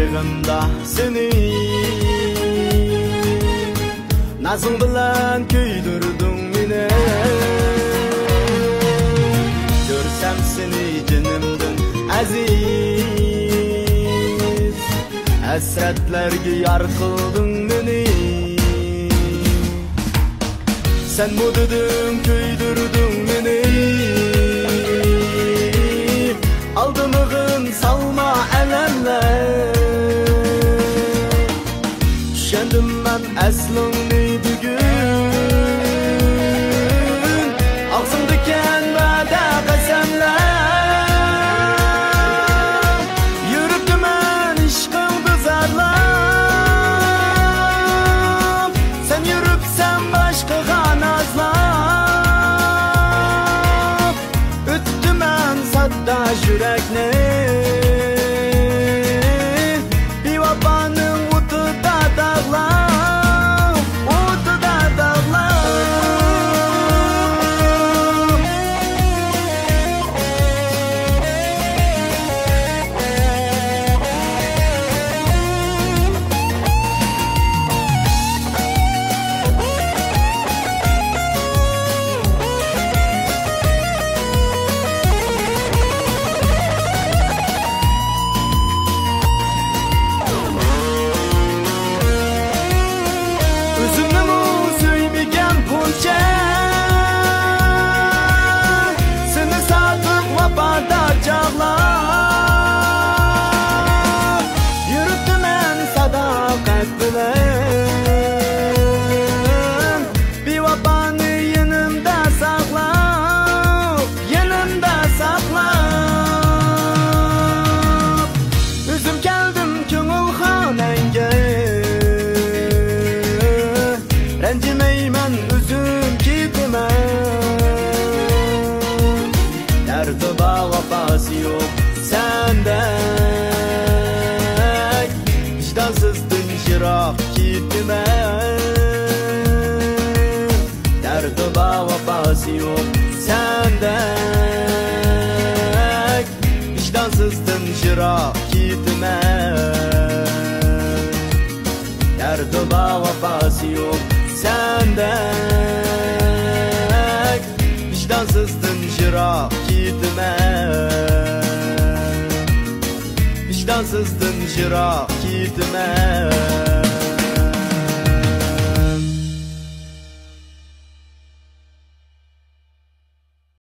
çığımda seni nazın bilen köydürdün beni. Görsem seni canımdan aziz, hasretlerge yar kıldın beni. Sen bu dedin köydürdün beni, aldımığın salma elenler. Düşendim ben aslını bugün, ağzımdaki vada qasamlar. Yürüptüm ben işkımdı zarlap, sen yürüpsen başkaga nazlap. Öttüm ben sadda yürekne, bir vabanın utuda dağlar, utuda dağlar. Seni sadık vafada çağlar, yürüttüm en sadakat bilen. Bir vafanı yanımda sakla, yanımda sakla. Üzüm geldim köngül hanenge, rencimeymen üzüm gitme. Dertaba vafası yok senden, vicdansızdın şirak gitme. Dertaba vafası yok senden, vicdansızdın şirak gitme. Dertaba vafası yok senden, vicdansızdın şirak gitme. Vicdansızdın şirak gitme.